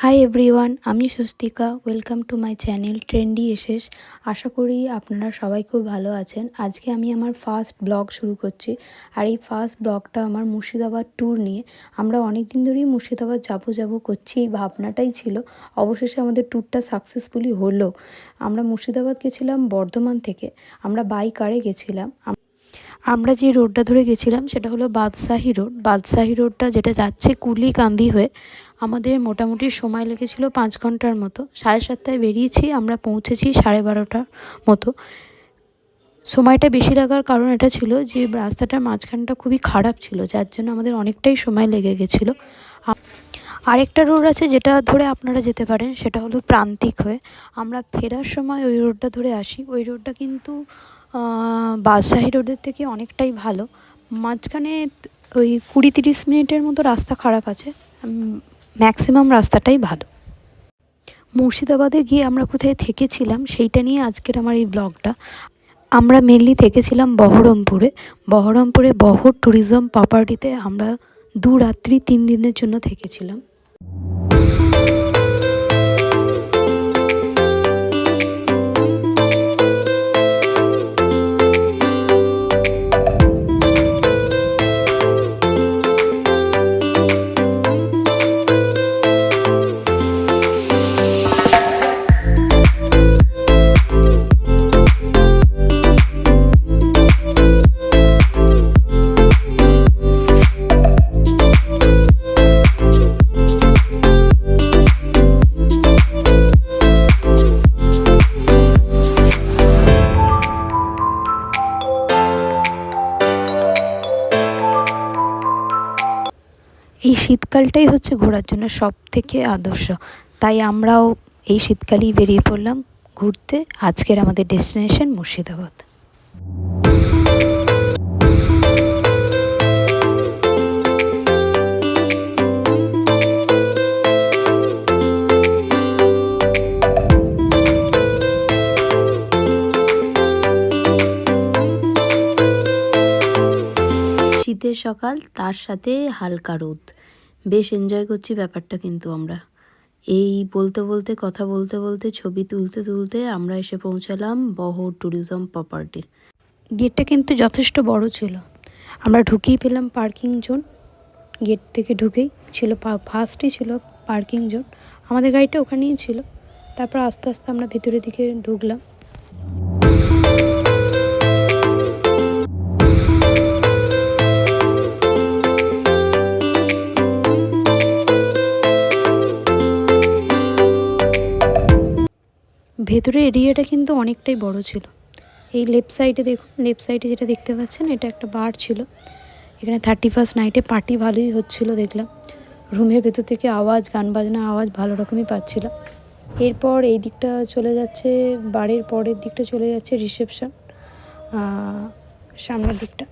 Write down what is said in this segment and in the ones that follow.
High everyone, আমি Swastika. Welcome to my channel Trendy Aces. আশা করি আপনারা সবাই খুব ভালো আছেন। আজকে আমি আমার ফার্স্ট ব্লগ শুরু করছি। আর এই ফার্স্ট ব্লগটা আমার মুর্শিদাবাদ ট্যুর নিয়ে। আমরা অনেক দিন ধরেই মুর্শিদাবাদ যাবো করছি, এই ভাবনাটাই ছিল। অবশেষে আমাদের ট্যুরটা সাকসেসফুলি হলো। আমরা মুর্শিদাবাদ গেছিলাম বর্ধমান থেকে। আমরা বাই কারে গেছিলাম। আমরা যে রোডটা ধরে গেছিলাম সেটা হলো বাদশাহী রোড। বাদশাহী রোডটা যেটা যাচ্ছে কুলিকান্দি হয়ে। আমাদের মোটামুটি সময় লেগেছিল 5 ঘন্টার মতো। 7:30টায় বেরিয়েছি, আমরা পৌঁছেছি 12:30টার মতো। সময়টা বেশি লাগার কারণ এটা ছিল যে রাস্তাটার মাঝখানটা খুবই খারাপ ছিল, যার জন্য আমাদের অনেকটাই সময় লেগে গেছিলো। আরেকটা রোড আছে যেটা ধরে আপনারা যেতে পারেন, সেটা হলো প্রান্তিক হয়ে। আমরা ফেরার সময় ওই রোডটা ধরে আসি। ওই রোডটা কিন্তু বাদশাহী রোডের থেকে অনেকটাই ভালো। মাঝখানে ওই 20-30 মিনিটের মতো রাস্তা খারাপ আছে, ম্যাক্সিমাম রাস্তাটাই ভালো। মুর্শিদাবাদে গিয়ে আমরা কোথায় থেকেছিলাম সেইটা নিয়ে আজকের আমার এই ব্লগটা। আমরা মেনলি থেকেছিলাম বহরমপুরে। বহরমপুরে বহর ট্যুরিজম প্রপার্টিতে আমরা 2 রাত্রি 3 দিনের জন্য থেকেছিলাম। এই শীতকালটাই হচ্ছে ঘোরার জন্য সব থেকে আদর্শ। তাই আমরাও এই শীতকালেই বেরিয়ে পড়লাম ঘুরতে। আজকের আমাদের ডেস্টিনেশন মুর্শিদাবাদ। শীতের সকাল, তার সাথে হালকা রোদ, বেশ এনজয় করছি ব্যাপারটা। কিন্তু আমরা এই বলতে বলতে কথা বলতে বলতে ছবি তুলতে তুলতে আমরা এসে পৌঁছালাম বহর ট্যুরিজম প্রপার্টির। গেটটা কিন্তু যথেষ্ট বড় ছিল। আমরা ঢুকেই পেলাম পার্কিং জোন। গেট থেকে ঢুকেই ছিল ফার্স্টই ছিল পার্কিং জোন। আমাদের গাড়িটা ওখানেই ছিল। তারপর আস্তে আস্তে আমরা ভিতরের দিকে ঢুকলাম। ভেতরের এরিয়াটা কিন্তু অনেকটাই বড় ছিল। এই লেফট সাইডে দেখুন, লেফট সাইডে যেটা দেখতে পাচ্ছেন এটা একটা বার ছিল। এখানে 31st নাইটে পার্টি ভালোই হচ্ছিল দেখলাম। রুমের ভেতর থেকে আওয়াজ, গান বাজনা আওয়াজ ভালো রকমই পাচ্ছিলাম। এরপর এই দিকটা চলে যাচ্ছে, বাড়ির পরের দিকটা চলে যাচ্ছে রিসেপশন, সামনের দিকটা।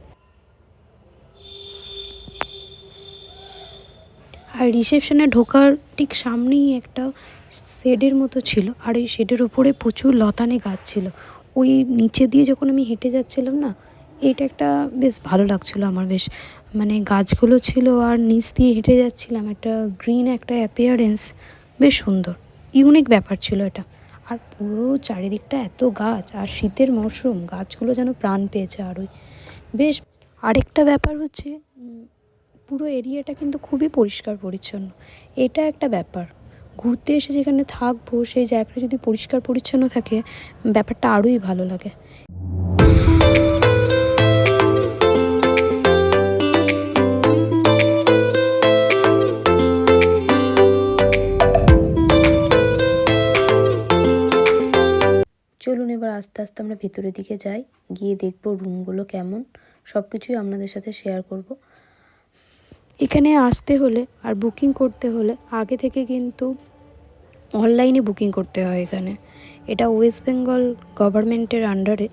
আর রিসেপশনে ঢোকার ঠিক সামনেই একটা শেডের মতো ছিল, আর ওই শেডের ওপরে প্রচুর লতানে গাছ ছিল। ওই নিচে দিয়ে যখন আমি হেঁটে যাচ্ছিলাম না, এইটা একটা বেশ ভালো লাগছিলো আমার। বেশ মানে গাছগুলো ছিল আর নিচ দিয়ে হেঁটে যাচ্ছিলাম, একটা গ্রিন একটা অ্যাপিয়ারেন্স, বেশ সুন্দর ইউনিক ব্যাপার ছিল এটা। আর পুরো চারিদিকটা এত গাছ, আর শীতের মরশুম, গাছগুলো যেন প্রাণ পেয়েছে আরোই বেশ। আরেকটা ব্যাপার হচ্ছে পুরো এরিয়াটা কিন্তু খুবই পরিষ্কার পরিচ্ছন্ন। এটা একটা ব্যাপার, ঘুরতে এসে যেখানে থাকবো সেই জায়গাটা যদি পরিষ্কার পরিচ্ছন্ন থাকে, ব্যাপারটা আরোই ভালো লাগে। চলুন এবার আস্তে আস্তে আমরা ভিতরের দিকে যাই, গিয়ে দেখবো রুমগুলো কেমন, সব কিছুই আপনাদের সাথে শেয়ার করব। এখানে আসতে হলে আর বুকিং করতে হলে আগে থেকে কিন্তু অনলাইনে বুকিং করতে হয় এখানে। এটা ওয়েস্ট বেঙ্গল গভর্নমেন্টের আন্ডারে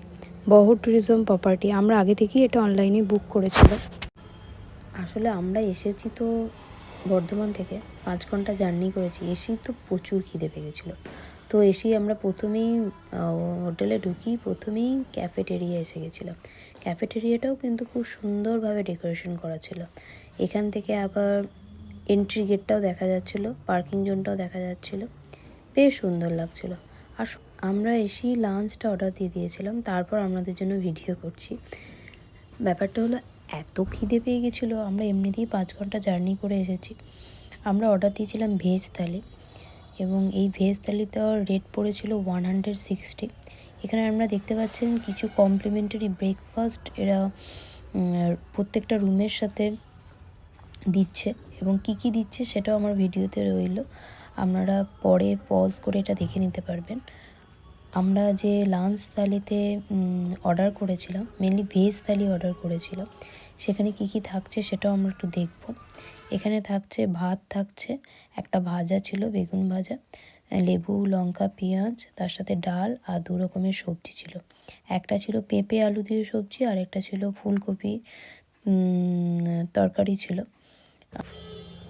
বহর ট্যুরিজম প্রপার্টি। আমরা আগে থেকেই এটা অনলাইনে বুক করেছিলাম। আসলে আমরা এসেছি তো বর্ধমান থেকে 5 ঘন্টা জার্নি করেছি। এসেই তো প্রচুর খিদে পেয়ে গেছিলো। তো এসেই আমরা প্রথমেই হোটেলে ঢুকি, প্রথমেই ক্যাফেটেরিয়া এসে গেছিলাম। ক্যাফেটেরিয়াটাও কিন্তু খুব সুন্দরভাবে ডেকোরেশন করা ছিল। এখান থেকে আবার এন্ট্রি গেটটাও দেখা যাচ্ছিলো, পার্কিং জোনটাও দেখা যাচ্ছিলো, বেশ সুন্দর লাগছিলো। আর আমরা এসেই লাঞ্চটা অর্ডার দিয়ে দিয়েছিলাম, তারপর আপনাদের জন্য ভিডিও করছি। ব্যাপারটা হলো এত খিদে পেয়ে গেছিলো, আমরা এমনিতেই 5 ঘন্টা জার্নি করে এসেছি। আমরা অর্ডার দিয়েছিলাম ভেজ থালি, এবং এই ভেজ থালিটার রেট পড়েছিল 160। এখানে আমরা দেখতে পাচ্ছেন কিছু কমপ্লিমেন্টারি ব্রেকফাস্ট এরা প্রত্যেকটা রুমের সাথে দিচ্ছে, এবং কি কি দিচ্ছে সেটাও আমার ভিডিওতে রইল, আপনারা পরে পজ করে এটা দেখে নিতে পারবেন। আমরা যে লাঞ্চ থালিতে অর্ডার করেছিলাম, মেনলি ভেজ থালি অর্ডার করেছিলাম, সেখানে কি কি থাকছে সেটাও আমরা একটু দেখব। এখানে থাকছে ভাত, থাকছে একটা ভাজা ছিল, বেগুন ভাজা, লেবু, লঙ্কা, পেঁয়াজ, তার সাথে ডাল আর 2 রকমের সবজি ছিল। একটা ছিল পেঁপে আলু দিয়ে সবজি, আর একটা ছিল ফুলকপি তরকারি ছিল।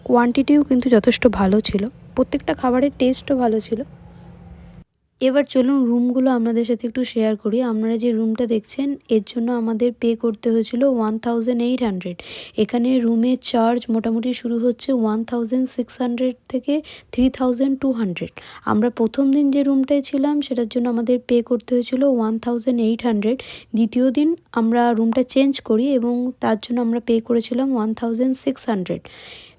কোয়ান্টিটিও কিন্তু যথেষ্ট ভালো ছিল, প্রত্যেকটা খাবারের টেস্টও ভালো ছিল। এবার চলুন রুমগুলো আপনাদের সাথে একটু শেয়ার করি। আপনারা যে রুমটা দেখছেন এর জন্য আমাদের পে করতে হয়েছিল 1800। এখানে রুমের চার্জ মোটামুটি শুরু হচ্ছে 1600 থেকে 3200। আমরা প্রথম দিন যে রুমটায় ছিলাম সেটার জন্য আমাদের পে করতে হয়েছিল 1800। দ্বিতীয় দিন আমরা রুমটা চেঞ্জ করি এবং তার জন্য আমরা পে করেছিলাম 1600।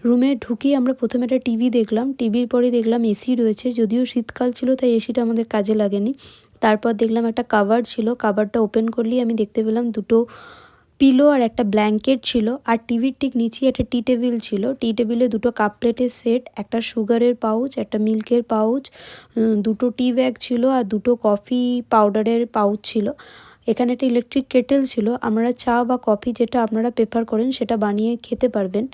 রুমে ঢুকি আমরা প্রথমে একটা টিভি দেখলাম, টিভির পরে দেখলাম এসি রয়েছে, যদিও শীতকাল ছিল তাই এসিটা আমাদের কাজে লাগেনি। তারপর দেখলাম একটা কাভার ছিল, কাভারটা ওপেন করলেই আমি দেখতে পেলাম 2টো পিলো আর একটা ব্ল্যাঙ্কেট ছিল, আর টিভির ঠিক নিচেই একটা টি টেবিল ছিল। টি টেবিলে 2টো কাপ প্লেটের সেট, একটা সুগারের পাউচ, একটা মিল্কের পাউচ, 2টো টি ব্যাগ ছিল, আর 2টো কফি পাউডারের পাউচ ছিল। এখানে একটা ইলেকট্রিক কেটেল ছিল, আপনারা চা বা কফি যেটা আপনারা প্রেফার করেন সেটা বানিয়ে খেতে পারবেন।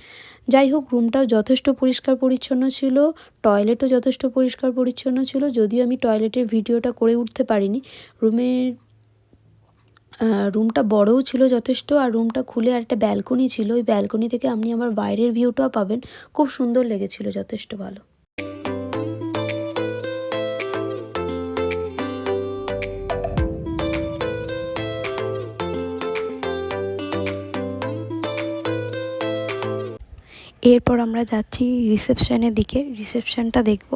যাই হোক, রুমটাও যথেষ্ট পরিষ্কার পরিচ্ছন্ন ছিল, টয়লেটও যথেষ্ট পরিষ্কার পরিচ্ছন্ন ছিল, যদিও আমি টয়লেটের ভিডিওটা করে উঠতে পারিনি। রুমটা বড়ও ছিল যথেষ্ট, আর রুমটা খুলে আর একটা ব্যালকনি ছিল, ওই ব্যালকনি থেকে আপনি আমার বাইরের ভিউটাও পাবেন, খুব সুন্দর লেগেছিল, যথেষ্ট ভালো। এরপর আমরা যাচ্ছি রিসেপশনের দিকে, রিসেপশনটা দেখব,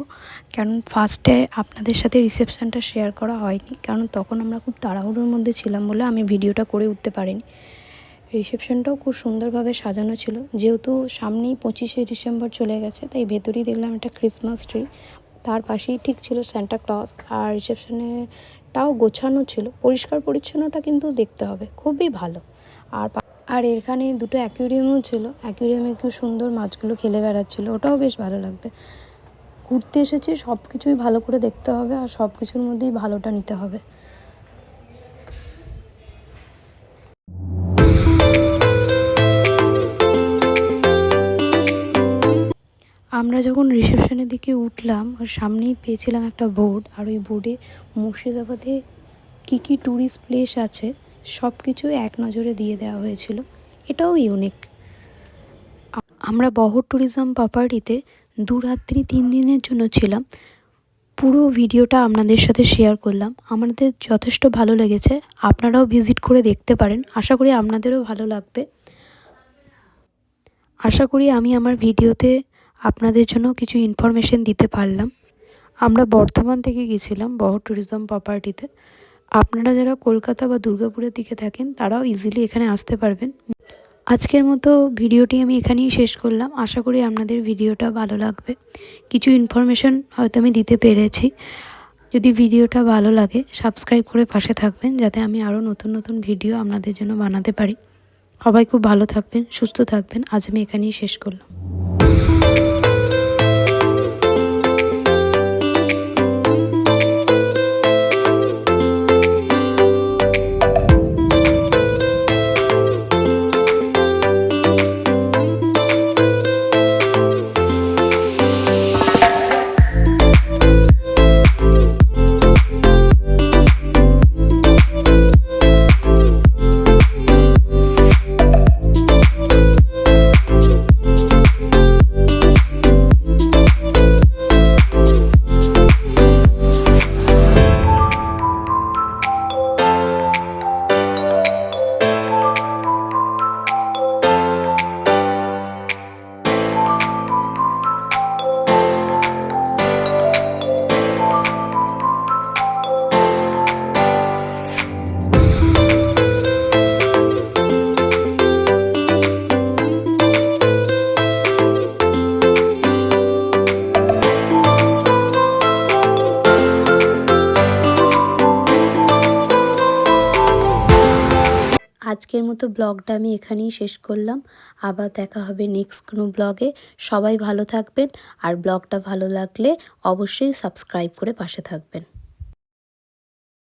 কারণ ফার্স্টে আপনাদের সাথে রিসেপশনটা শেয়ার করা হয়নি, কারণ তখন আমরা খুব তাড়াহুড়োর মধ্যে ছিলাম বলে আমি ভিডিওটা করে উঠতে পারিনি। রিসেপশনটাও খুব সুন্দরভাবে সাজানো ছিল, যেহেতু সামনেই 25শে ডিসেম্বর চলে গেছে, তাই ভেতরেই দেখলাম একটা ক্রিসমাস ট্রি, তার পাশেই ঠিক ছিল সান্টা ক্লজ, আর রিসেপশনেটাও গোছানো ছিল, পরিষ্কার পরিচ্ছন্নটা কিন্তু দেখতে হবে, খুবই ভালো। আর এখানে 2টো অ্যাকুয়ারিয়ামও ছিল, অ্যাকুয়ারিয়ামে খুব সুন্দর মাছগুলো খেলে বেড়াচ্ছিলো, ওটাও বেশ ভালো লাগবে। ঘুরতে এসেছি, সব কিছুই ভালো করে দেখতে হবে, আর সব কিছুর মধ্যেই ভালোটা নিতে হবে। আমরা যখন রিসেপশনের দিকে উঠলাম, ওর সামনেই পেয়েছিলাম একটা বোর্ড, আর ওই বোর্ডে মুর্শিদাবাদে কী কী ট্যুরিস্ট প্লেস আছে সব কিছু এক নজরে দিয়ে দেওয়া হয়েছিল, এটাও ইউনিক। আমরা বহর ট্যুরিজম প্রপার্টিতে 2 রাত্রি 3 দিনের জন্য ছিলাম, পুরো ভিডিওটা আপনাদের সাথে শেয়ার করলাম, আমাদের যথেষ্ট ভালো লেগেছে, আপনারাও ভিজিট করে দেখতে পারেন, আশা করি আপনাদেরও ভালো লাগবে। আশা করি আমি আমার ভিডিওতে আপনাদের জন্য কিছু ইনফরমেশন দিতে পারলাম। আমরা বর্ধমান থেকে গেছিলাম বহর ট্যুরিজম প্রপার্টিতে, আপনারা যারা কলকাতা বা দুর্গাপুরের দিকে থাকেন তারাও ইজিলি এখানে আসতে পারবেন। আজকের মতো ভিডিওটি আমি এখানেই শেষ করলাম, আশা করি আপনাদের ভিডিওটা ভালো লাগবে, কিছু ইনফরমেশন হয়তো আমি দিতে পেরেছি। যদি ভিডিওটা ভালো লাগে সাবস্ক্রাইব করে পাশে থাকবেন, যাতে আমি আরও নতুন নতুন ভিডিও আপনাদের জন্য বানাতে পারি। সবাই খুব ভালো থাকবেন, সুস্থ থাকবেন, আজ আমি এখানেই শেষ করলাম। আজকের মতো ব্লগটা আমি এখানেই শেষ করলাম। আবার দেখা হবে নেক্সট কোনো ব্লগে। সবাই ভালো থাকবেন, আর ব্লগটা ভালো লাগলে অবশ্যই সাবস্ক্রাইব করে পাশে থাকবেন।